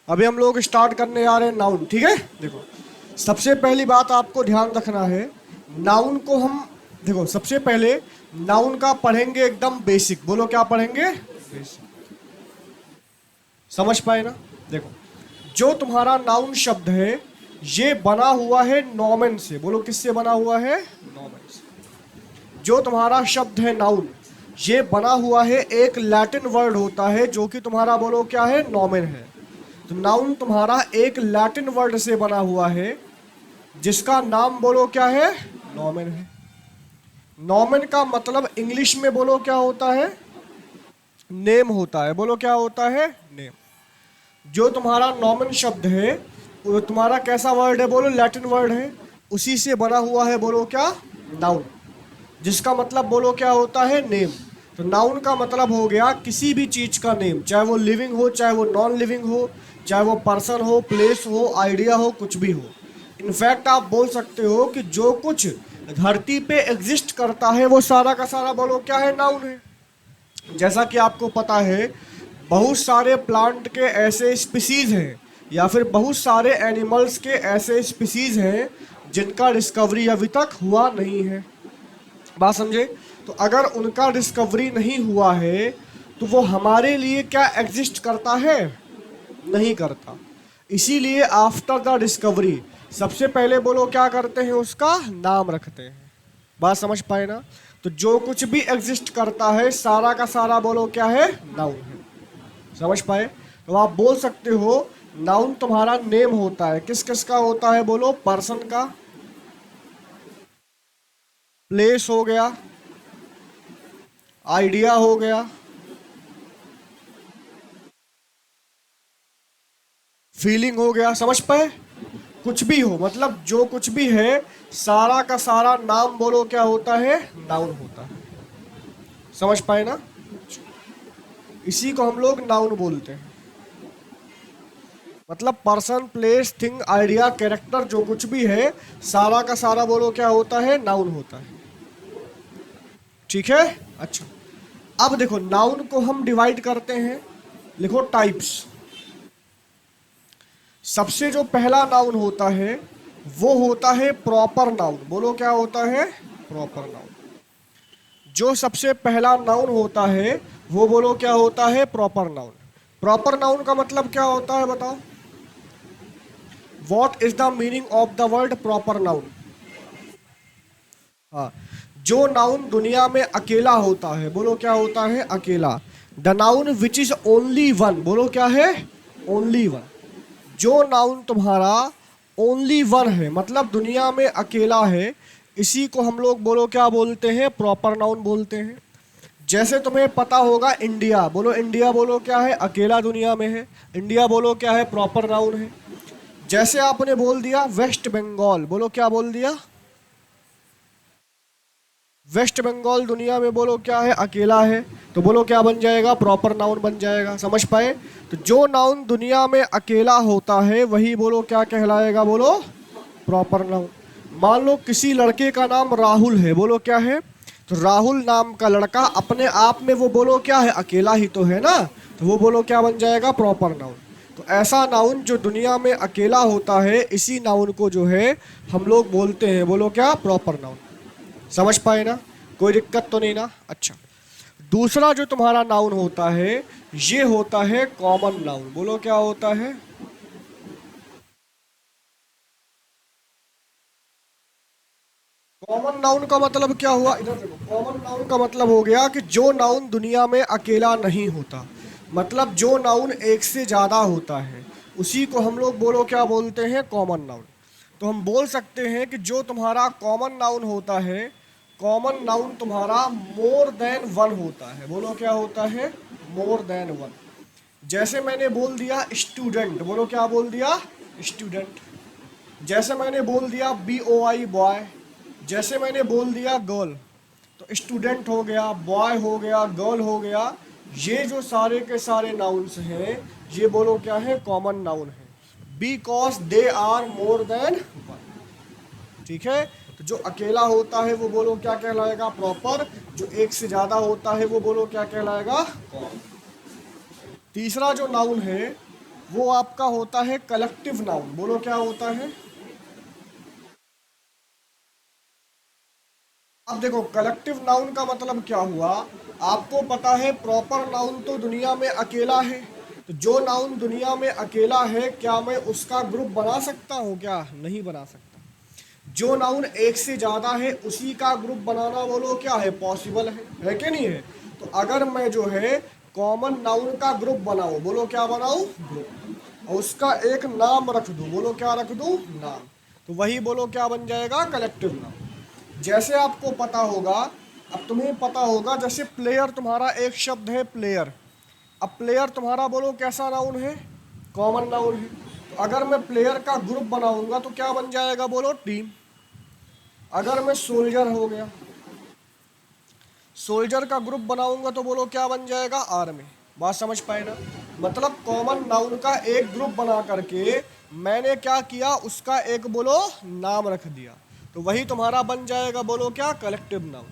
अभी हम लोग स्टार्ट करने जा रहे हैं नाउन। ठीक है, देखो सबसे पहली बात आपको ध्यान रखना है, नाउन को हम देखो सबसे पहले नाउन का पढ़ेंगे एकदम बेसिक। बोलो क्या पढ़ेंगे? बेसिक। समझ पाए ना? देखो जो तुम्हारा नाउन शब्द है ये बना हुआ है नॉमेन से। बोलो किससे बना हुआ है? नॉमेन से। जो तुम्हारा शब्द है नाउन, ये बना हुआ है एक लैटिन वर्ड होता है जो कि तुम्हारा बोलो क्या है? नॉमेन है। तो नाउन तुम्हारा एक लैटिन वर्ड से बना हुआ है जिसका नाम बोलो क्या है? नॉमेन है। नॉमेन का मतलब इंग्लिश में बोलो क्या होता है? नेम होता है। बोलो क्या होता है? नेम। जो तुम्हारा नॉमेन शब्द है वो तुम्हारा कैसा वर्ड है? बोलो लैटिन वर्ड है। उसी से बना हुआ है बोलो क्या? नाउन, जिसका मतलब बोलो क्या होता है? नेम। तो नाउन का मतलब हो गया किसी भी चीज का नेम, चाहे वो लिविंग हो चाहे वो नॉन लिविंग हो, चाहे वो पर्सन हो, प्लेस हो, आइडिया हो, कुछ भी हो। इनफैक्ट आप बोल सकते हो कि जो कुछ धरती पे एग्जिस्ट करता है वो सारा का सारा बोलो क्या है? नाउन है। जैसा कि आपको पता है बहुत सारे प्लांट के ऐसे स्पीसीज हैं या फिर बहुत सारे एनिमल्स के ऐसे स्पीसीज हैं जिनका डिस्कवरी अभी तक हुआ नहीं है। बात समझे? तो अगर उनका डिस्कवरी नहीं हुआ है तो वो हमारे लिए क्या एग्जिस्ट करता है? नहीं करता। इसीलिए आफ्टर द डिस्कवरी सबसे पहले बोलो क्या करते हैं? उसका नाम रखते हैं। बात समझ पाए ना? तो जो कुछ भी एग्जिस्ट करता है सारा का सारा बोलो क्या है? नाउन है। समझ पाए? तो आप बोल सकते हो नाउन तुम्हारा नेम होता है। किस किस का होता है? बोलो पर्सन का, प्लेस हो गया, आइडिया हो गया, फीलिंग हो गया। समझ पाए? कुछ भी हो, मतलब जो कुछ भी है सारा का सारा नाम बोलो क्या होता है? नाउन होता है। समझ पाए ना? इसी को हम लोग नाउन बोलते हैं। मतलब person, place, thing, idea, character जो कुछ भी है सारा का सारा बोलो क्या होता है? नाउन होता है। ठीक है, अच्छा। अब देखो नाउन को हम डिवाइड करते हैं। लिखो टाइप्स। सबसे जो पहला नाउन होता है वो होता है प्रॉपर नाउन। बोलो क्या होता है? Proper noun. जो सबसे पहला नाउन होता है वो बोलो क्या होता है? Proper noun. प्रॉपर नाउन का मतलब क्या होता है बताओ? What is the meaning of the word proper noun? हाँ, जो नाउन दुनिया में अकेला होता है। बोलो क्या होता है? अकेला। The noun which is only one. बोलो क्या है? Only one. जो नाउन तुम्हारा ओनली वन है, मतलब दुनिया में अकेला है, इसी को हम लोग बोलो क्या बोलते हैं? प्रॉपर नाउन बोलते हैं। जैसे तुम्हें पता होगा इंडिया। बोलो इंडिया बोलो क्या है? अकेला दुनिया में है। इंडिया बोलो क्या है? प्रॉपर नाउन है। जैसे आपने बोल दिया वेस्ट बंगाल। बोलो क्या बोल दिया? वेस्ट बंगाल दुनिया में बोलो क्या है? अकेला है। तो बोलो क्या बन जाएगा? प्रॉपर नाउन बन जाएगा। समझ पाए? तो जो नाउन दुनिया में अकेला होता है वही बोलो क्या कहलाएगा? बोलो प्रॉपर नाउन। मान लो किसी लड़के का नाम राहुल है। बोलो क्या है? तो राहुल नाम का लड़का अपने आप में वो बोलो क्या है? अकेला ही तो है ना। तो वो बोलो क्या बन जाएगा? Proper noun. तो ऐसा नाउन जो दुनिया में अकेला होता है इसी नाउन को जो है हम लोग बोलते हैं बोलो क्या? Proper noun. समझ पाए ना? कोई दिक्कत तो नहीं ना? अच्छा। दूसरा जो तुम्हारा नाउन होता है ये होता है कॉमन नाउन। बोलो क्या होता है? कॉमन नाउन का मतलब क्या हुआ? इधर देखो, कॉमन नाउन का मतलब हो गया कि जो नाउन दुनिया में अकेला नहीं होता, मतलब जो नाउन एक से ज़्यादा होता है उसी को हम लोग बोलो क्या बोलते हैं? Common noun. तो हम बोल सकते हैं कि जो तुम्हारा कॉमन नाउन होता है, कॉमन नाउन तुम्हारा मोर देन वन होता है। बोलो क्या होता है? मोर देन वन। जैसे मैंने बोल दिया स्टूडेंट। बोलो क्या बोल दिया? स्टूडेंट। जैसे मैंने बोल दिया BOY बॉय। जैसे मैंने बोल दिया गर्ल। तो स्टूडेंट हो गया, बॉय हो गया, गर्ल हो गया। ये जो सारे के सारे नाउन्स हैं ये बोलो क्या है? कॉमन नाउन है। Because they are more than one. ठीक है? तो जो अकेला होता है वो बोलो क्या कहलाएगा? प्रॉपर। जो एक से ज्यादा होता है वो बोलो क्या कहलाएगा? कॉमन। तीसरा जो नाउन है वो आपका होता है कलेक्टिव नाउन। बोलो क्या होता है? अब देखो कलेक्टिव नाउन का मतलब क्या हुआ, आपको पता है प्रॉपर नाउन तो दुनिया में अकेला है, तो जो नाउन दुनिया में अकेला है क्या मैं उसका ग्रुप बना सकता हूँ? क्या नहीं बना सकता। जो नाउन एक से ज्यादा है उसी का ग्रुप बनाना बोलो क्या है? पॉसिबल है कि नहीं है? तो अगर मैं जो है कॉमन नाउन का ग्रुप बनाऊं, बोलो क्या बनाऊं? ग्रुप, और उसका एक नाम रख दूं, बोलो क्या रख दूं? नाम, तो वही बोलो क्या बन जाएगा? Collective noun. जैसे आपको पता होगा, अब तुम्हें पता होगा जैसे प्लेयर तुम्हारा एक शब्द है प्लेयर, अब प्लेयर तुम्हारा बोलो कैसा नाउन है? कॉमन नाउन है। तो अगर मैं प्लेयर का ग्रुप बनाऊंगा तो क्या बन जाएगा? बोलो टीम। अगर मैं सोल्जर हो गया, सोल्जर का ग्रुप बनाऊंगा तो बोलो क्या बन जाएगा? आर्मी। बात समझ पाए ना? मतलब कॉमन नाउन का एक ग्रुप बना करके मैंने क्या किया, उसका एक बोलो नाम रख दिया, तो वही तुम्हारा बन जाएगा बोलो क्या? Collective noun.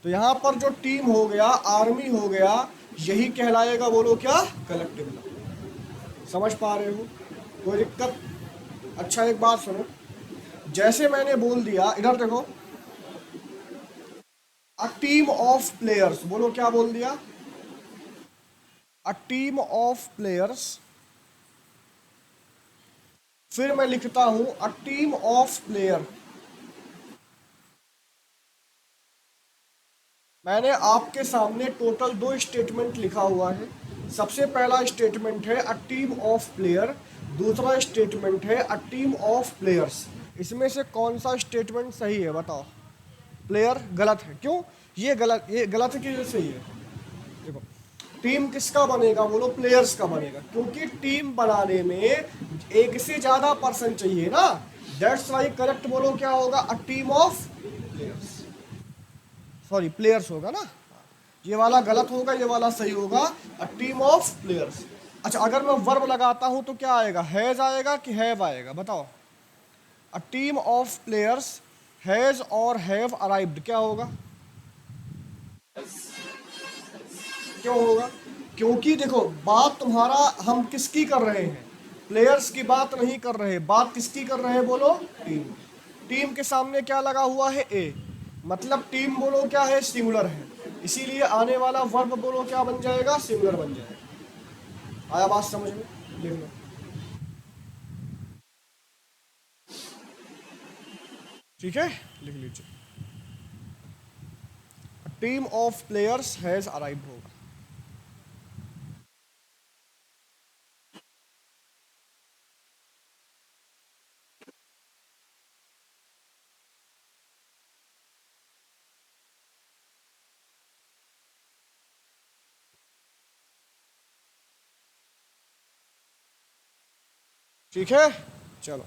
तो यहाँ पर जो टीम हो गया, आर्मी हो गया, यही कहलाएगा बोलो क्या? Collective noun. समझ पा रहे हो? कोई दिक्कत? अच्छा एक बात सुनो, जैसे मैंने बोल दिया, इधर देखो, अ टीम ऑफ प्लेयर्स, बोलो क्या बोल दिया? A team of players. फिर मैं लिखता हूं अ टीम ऑफ प्लेयर। मैंने आपके सामने टोटल दो स्टेटमेंट लिखा हुआ है। सबसे पहला स्टेटमेंट है अ टीम ऑफ प्लेयर, दूसरा स्टेटमेंट है अ टीम ऑफ प्लेयर्स। इसमें से कौन सा स्टेटमेंट सही है बताओ? प्लेयर गलत है, क्यों? ये गलत है कि ये सही है? देखो, टीम किसका बनेगा? बोलो प्लेयर्स का बनेगा, क्योंकि टीम बनाने में एक से ज्यादा पर्सन चाहिए ना। दैट्स वाई करेक्ट बोलो क्या होगा? A team of players. Sorry players होगा ना, ये वाला गलत होगा, ये वाला सही होगा, अ टीम ऑफ प्लेयर्स। अच्छा अगर मैं वर्ब लगाता हूं तो क्या आएगा? हैज आएगा कि हैव आएगा? बताओ। A team of players has और हैव अराइव्ड, क्या होगा? क्यों होगा? क्योंकि देखो बात तुम्हारा, हम किसकी कर रहे हैं? प्लेयर्स की बात नहीं कर रहे, बात किसकी कर रहे हैं? बोलो टीम। टीम के सामने क्या लगा हुआ है? ए, मतलब टीम बोलो क्या है? सिंगुलर है, इसीलिए आने वाला वर्ब बोलो क्या बन जाएगा? सिंगुलर बन जाएगा। आया बात समझ में? लिख लो। ठीक है, लिख लीजिए। Team of players has arrived होगा। ठीक है, चलो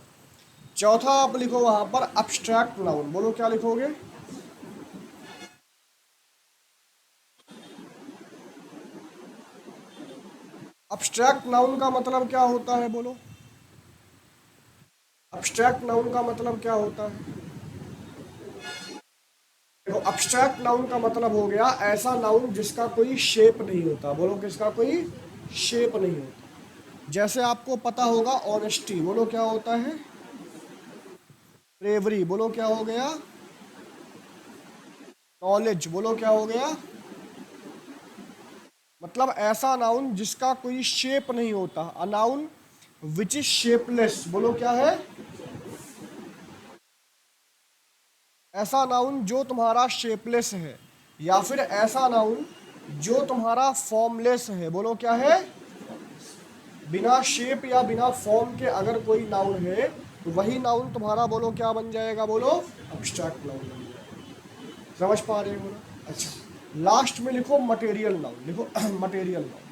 चौथा आप लिखो वहां पर अब्स्ट्रैक्ट नाउन। बोलो क्या लिखोगे? अब्स्ट्रैक्ट नाउन का मतलब क्या होता है? बोलो। अब्स्ट्रैक्ट नाउन का मतलब क्या होता है? देखो अब्स्ट्रैक्ट नाउन का मतलब हो गया ऐसा नाउन जिसका कोई शेप नहीं होता। बोलो किसका कोई शेप नहीं होता। जैसे आपको पता होगा ऑनेस्टी, बोलो क्या होता है? ब्रेवरी, बोलो क्या हो गया? नॉलेज, बोलो क्या हो गया? मतलब ऐसा नाउन जिसका कोई शेप नहीं होता, a noun which is shapeless, बोलो क्या है? ऐसा नाउन जो तुम्हारा शेपलेस है, या फिर ऐसा नाउन जो तुम्हारा फॉर्मलेस है। बोलो क्या है? बिना शेप या बिना फॉर्म के अगर कोई नाउन है तो वही नाउन तुम्हारा बोलो क्या बन जाएगा? बोलो अब्स्ट्रैक्ट नाउन बन जाएगा। समझ पा रहे हो ना? अच्छा लास्ट में लिखो मटेरियल नाउन, लिखो मटेरियल नाउन।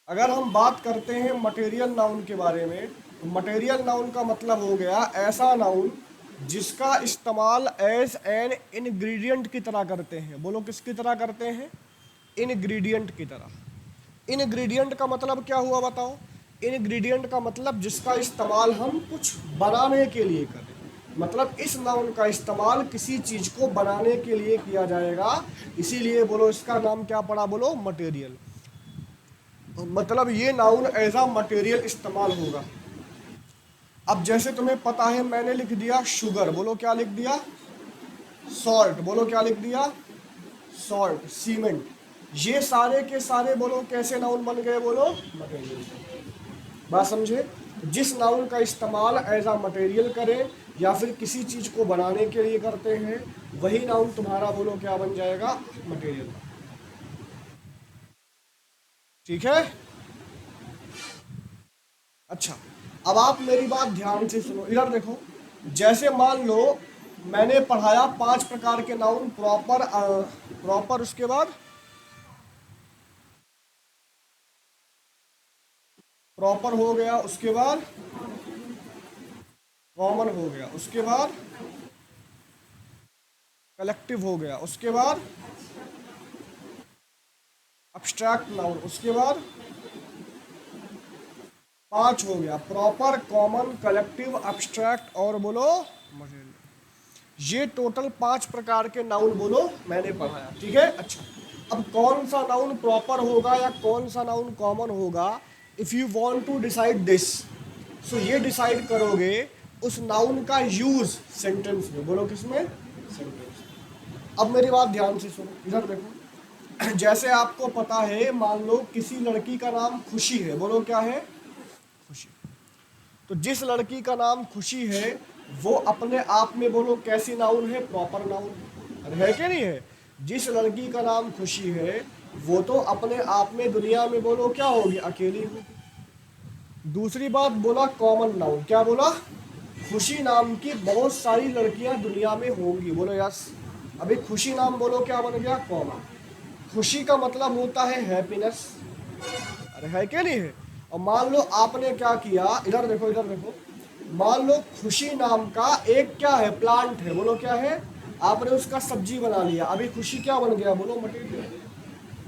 अगर हम बात करते हैं मटेरियल नाउन के बारे में, तो मटेरियल नाउन का मतलब हो गया ऐसा नाउन जिसका इस्तेमाल एज एन इंग्रेडिएंट की तरह करते हैं। बोलो किसकी तरह करते हैं? इंग्रेडिएंट की तरह। इंग्रेडिएंट का मतलब क्या हुआ बताओ? इंग्रेडिएंट का मतलब जिसका इस्तेमाल हम कुछ बनाने के लिए करें। मतलब इस नाउन का इस्तेमाल किसी चीज को बनाने के लिए किया जाएगा, इसीलिए बोलो इसका नाम क्या पड़ा, बोलो मटेरियल। मतलब ये नाउन एज अ मटेरियल इस्तेमाल होगा। अब जैसे तुम्हें पता है मैंने लिख दिया शुगर, बोलो क्या लिख दिया, सॉल्ट, बोलो क्या लिख दिया, सॉल्ट, सीमेंट, ये सारे के सारे बोलो कैसे नाउन बन गए, बोलो मटेरियल। बात समझे? जिस नाउन का इस्तेमाल एज अ मटेरियल करें या फिर किसी चीज को बनाने के लिए करते हैं, वही नाउन तुम्हारा बोलो क्या बन जाएगा, मटेरियल। ठीक है? अच्छा, अब आप मेरी बात ध्यान से सुनो, इधर देखो। जैसे मान लो मैंने पढ़ाया 5 प्रकार के नाउन, प्रॉपर, प्रॉपर, उसके बाद प्रॉपर हो गया, उसके बाद कॉमन हो गया, उसके बाद कलेक्टिव हो गया, उसके बाद अब्स्ट्रैक्ट नाउन, उसके बाद 5 हो गया, प्रॉपर, कॉमन, कलेक्टिव, अब्स्ट्रैक्ट और बोलो मटेरियल। ये टोटल 5 प्रकार के नाउन बोलो मैंने पढ़ाया। ठीक है? अच्छा, अब कौन सा नाउन प्रॉपर होगा या कौन सा नाउन कॉमन होगा, if you want to decide this, so ये डिसाइड करोगे उस नाउन का यूज सेंटेंस में, बोलो किसमें, सेंटेंस। अब मेरी बात ध्यान से सुनो, इधर देखो। जैसे आपको पता है, मान लो किसी लड़की का नाम खुशी है, बोलो क्या है, खुशी। तो जिस लड़की का नाम खुशी है वो अपने आप में बोलो कैसी नाउन है, प्रॉपर नाउन। अरे है कि नहीं है? जिस लड़की का नाम खुशी है वो तो अपने आप में दुनिया में बोलो क्या होगी, अकेली होगी। दूसरी बात बोला कॉमन नाउन, क्या बोला, खुशी नाम की बहुत सारी लड़कियां दुनिया में होंगी, बोलो यस। अभी खुशी नाम बोलो क्या बन गया, कॉमन। खुशी का मतलब होता है हैप्पीनेस। अरे है क्या नहीं है? और मान लो आपने क्या किया, इधर देखो, इधर देखो। मान लो खुशी नाम का एक क्या है, प्लांट है, बोलो क्या है, आपने उसका सब्जी बना लिया, अभी खुशी क्या बन गया, बोलो मटेरियल।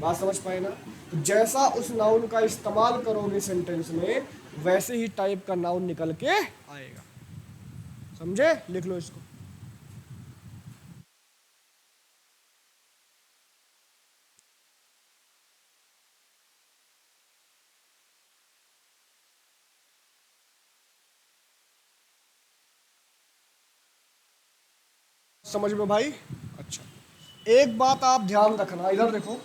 बात समझ पाए ना? तो जैसा उस नाउन का इस्तेमाल करोगे सेंटेंस में, वैसे ही टाइप का नाउन निकल के आएगा। समझे? लिख लो इसको। समझ में भाई? अच्छा, एक बात आप ध्यान रखना, इधर देखो।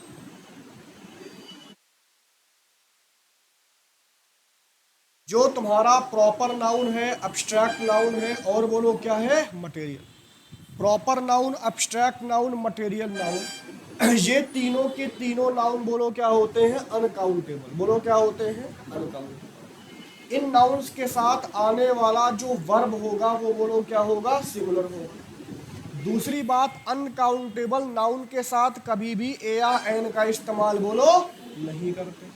जो तुम्हारा प्रॉपर नाउन है, अब्स्ट्रैक्ट नाउन है और बोलो क्या है, material. Proper noun, abstract noun, material noun, ये तीनों के तीनों नाउन बोलो क्या होते हैं, अनकाउंटेबल। बोलो क्या होते हैं, अनकाउंटेबल। इन नाउन्स के साथ आने वाला जो वर्ब होगा वो बोलो क्या होगा, सिंगुलर होगा। दूसरी बात, अनकाउंटेबल नाउन के साथ कभी भी ए या एन का इस्तेमाल बोलो नहीं करते।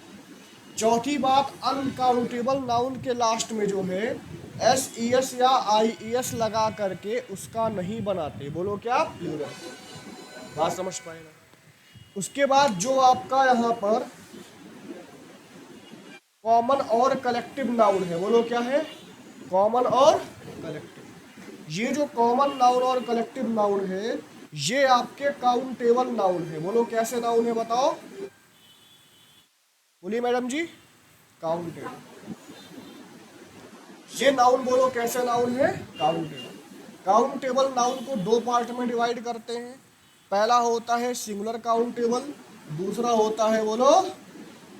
चौथी बात, अनकाउंटेबल नाउन के लास्ट में जो है एस ई एस या आई ई एस लगा करके उसका नहीं बनाते, बोलो क्या, प्लूरल। बात समझ पाए ना? उसके बाद जो आपका यहाँ पर कॉमन और कलेक्टिव नाउन है, बोलो क्या है, कॉमन और कलेक्टिव। ये जो कॉमन नाउन और कलेक्टिव नाउन है, ये आपके काउंटेबल नाउन है। बोलो कैसे नाउन है, बताओ, बोलिए मैडम जी, काउंटेबल। ये नाउन बोलो कैसे नाउन है, काउंटेबल। काउंटेबल नाउन को दो पार्ट में डिवाइड करते हैं। पहला होता है सिंगुलर काउंटेबल, दूसरा होता है बोलो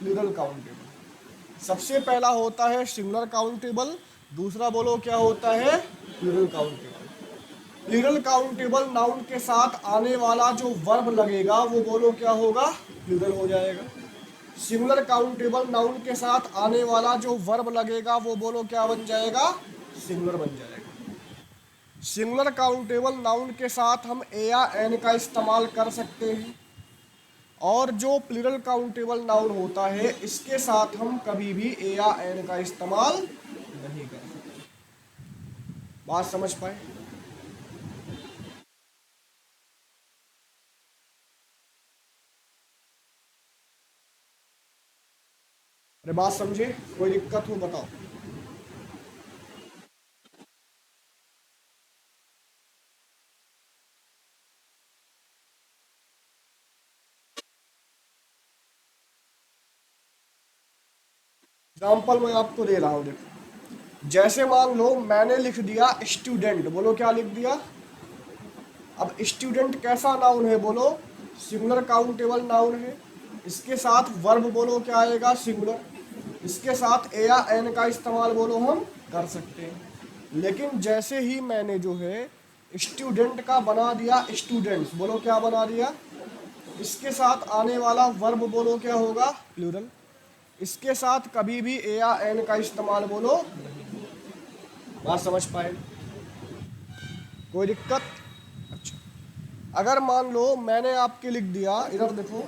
प्लूरल काउंटेबल। सबसे पहला होता है सिंगुलर काउंटेबल, दूसरा बोलो क्या होता है, plural countable. Plural countable noun के साथ आने वाला जो वर्ब लगेगा वो बोलो क्या होगा, प्लूरल हो जाएगा। सिंगुलर काउंटेबल नाउन के साथ आने वाला जो वर्ब लगेगा वो बोलो क्या बन जाएगा, सिंगुलर बन जाएगा। सिंगुलर काउंटेबल नाउन के साथ हम ए या एन का इस्तेमाल कर सकते हैं, और जो प्लूरल काउंटेबल नाउन होता है इसके साथ हम कभी भी ए या एन का इस्तेमाल नहीं कर सकते। बात समझ पाए? अरे बात समझे? कोई दिक्कत हो बताओ। एग्जाम्पल मैं आपको दे रहा हूँ, देखो। जैसे मान लो मैंने लिख दिया स्टूडेंट, बोलो क्या लिख दिया। अब स्टूडेंट कैसा नाउन है बोलो, सिंगुलर काउंटेबल नाउन है। इसके साथ वर्ब बोलो क्या आएगा, सिंगुलर। इसके साथ ए या एन का इस्तेमाल बोलो हम कर सकते हैं। लेकिन जैसे ही मैंने जो है स्टूडेंट का बना दिया स्टूडेंट्स, बोलो क्या बना दिया। इसके साथ आने वाला वर्ब बोलो क्या होगा, प्लूरल। इसके साथ कभी भी ए या एन का इस्तेमाल बोलो। बात समझ पाए, कोई दिक्कत। अच्छा, अगर मान लो मैंने आपके लिख दिया, इधर देखो,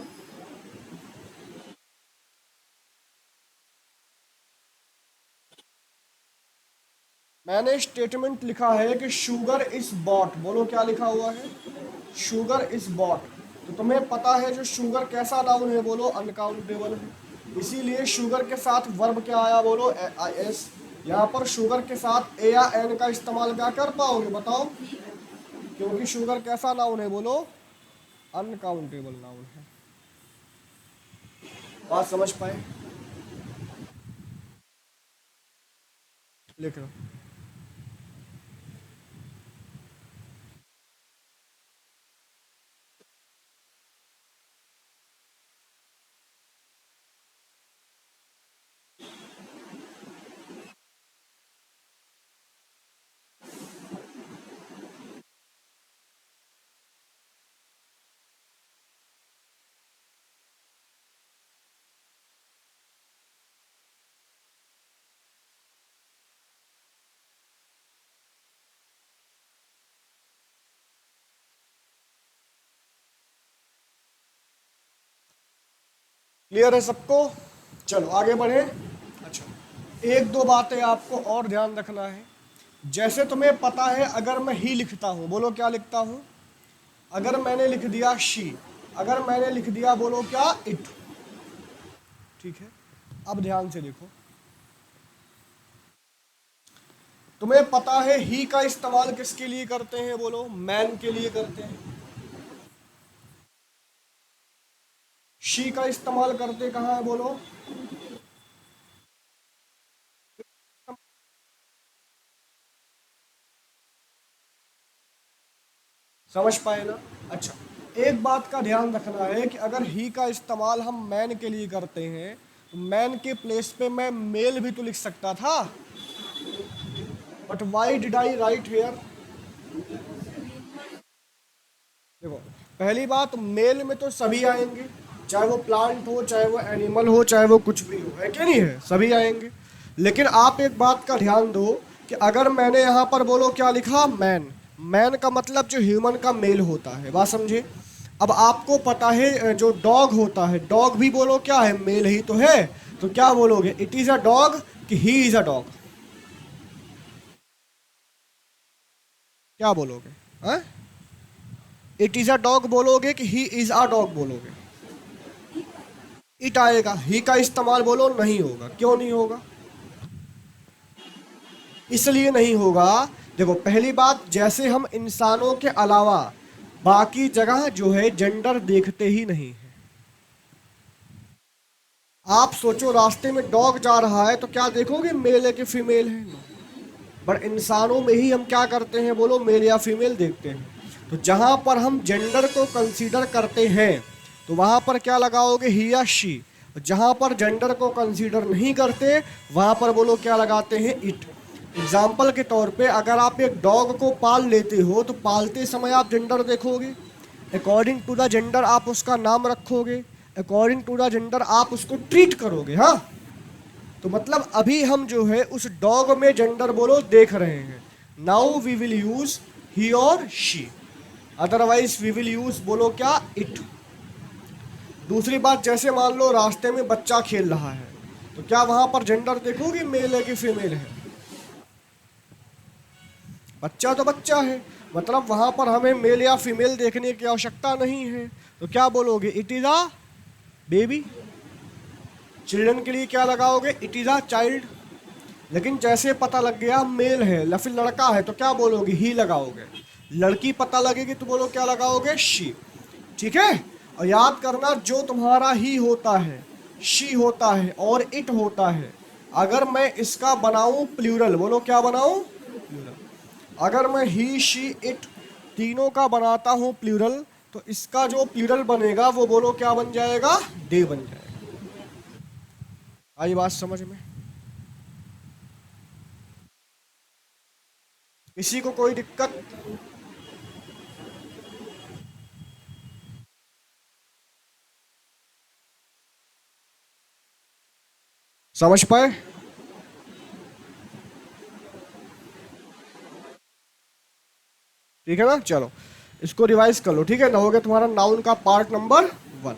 मैंने स्टेटमेंट लिखा है कि शुगर इज बॉट, बोलो क्या लिखा हुआ है, शुगर इज बॉट। तो तुम्हें पता है जो शुगर कैसा नाउन है बोलो, अनकाउंटेबल है। इसीलिए शुगर के साथ वर्ब क्या आया बोलो, एस। यहाँ पर शुगर के साथ ए या एन का इस्तेमाल क्या कर पाओगे बताओ, क्योंकि शुगर कैसा नाउन है बोलो, अनकाउंटेबल नाउन है। बात समझ पाए, लिख लो। क्लियर है सबको, चलो आगे बढ़े। अच्छा, एक दो बातें आपको और ध्यान रखना है। जैसे तुम्हें पता है अगर मैं ही लिखता हूँ, बोलो क्या लिखता हूँ, अगर मैंने लिख दिया शी, अगर मैंने लिख दिया बोलो क्या, इट। ठीक है, अब ध्यान से देखो, तुम्हें पता है ही का इस्तेमाल किसके लिए करते हैं बोलो, मैन के लिए करते हैं। शी का इस्तेमाल करते कहाँ है बोलो, समझ पाए ना। अच्छा, एक बात का ध्यान रखना है कि अगर ही का इस्तेमाल हम मैन के लिए करते हैं तो मैन के प्लेस पे मैं मेल भी तो लिख सकता था, but why did I write here. देखो, पहली बात, मेल में तो सभी आएंगे, चाहे वो प्लांट हो, चाहे वो एनिमल हो, चाहे वो कुछ भी हो, है कि नहीं है, सभी आएंगे। लेकिन आप एक बात का ध्यान दो कि अगर मैंने यहाँ पर बोलो क्या लिखा, मैन, मैन का मतलब जो ह्यूमन का मेल होता है, बात समझे। अब आपको पता है जो डॉग होता है, डॉग भी बोलो क्या है, मेल ही तो है। तो क्या बोलोगे, इट इज अ डॉग कि ही इज अ डॉग, क्या बोलोगे, हाँ? इट इज अ डॉग बोलोगे कि ही इज अ डॉग बोलोगे, इट आएगा, ही का इस्तेमाल बोलो नहीं होगा, क्यों नहीं होगा, इसलिए नहीं होगा। देखो, पहली बात, जैसे हम इंसानों के अलावा बाकी जगह जो है जेंडर देखते ही नहीं है। आप सोचो, रास्ते में डॉग जा रहा है तो क्या देखोगे मेल है कि फीमेल है, बट इंसानों में ही हम क्या करते हैं बोलो, मेल या फीमेल देखते हैं। तो जहां पर हम जेंडर को कंसीडर करते हैं तो वहां पर क्या लगाओगे, ही या शी। जहां पर जेंडर को कंसीडर नहीं करते वहां पर बोलो क्या लगाते हैं, इट। एग्जाम्पल के तौर पे अगर आप एक डॉग को पाल लेते हो तो पालते समय आप जेंडर देखोगे, अकॉर्डिंग टू द जेंडर आप उसका नाम रखोगे, अकॉर्डिंग टू द जेंडर आप उसको ट्रीट करोगे, हाँ। तो मतलब अभी हम जो है उस डॉग में जेंडर बोलो देख रहे हैं। Now we will use he और she, otherwise we will use बोलो क्या, इट। दूसरी बात, जैसे मान लो रास्ते में बच्चा खेल रहा है तो क्या वहां पर जेंडर देखोगे मेल है कि फीमेल है, बच्चा तो बच्चा है, मतलब वहां पर हमें मेल या फीमेल देखने की आवश्यकता नहीं है। तो क्या बोलोगे, it is a baby. Children के लिए क्या लगाओगे, इट इज अ चाइल्ड। लेकिन जैसे पता लग गया मेल है या फिर लड़का है तो क्या बोलोगे, ही लगाओगे। लड़की पता लगेगी तो बोलो क्या लगाओगे, शी। ठीक है, और याद करना जो तुम्हारा ही होता है, शी होता है और इट होता है, अगर मैं इसका बनाऊं प्लूरल, बोलो क्या बनाऊं, प्लूरल। अगर मैं ही शी इट तीनों का बनाता हूं प्लूरल, तो इसका जो प्लूरल बनेगा वो बोलो क्या बन जाएगा, दे बन जाएगा। आई बात समझ में? किसी को कोई दिक्कत? समझ पाए? ठीक है ना, चलो इसको रिवाइज कर लो। ठीक है ना, हो गया तुम्हारा नाउन का पार्ट नंबर 1।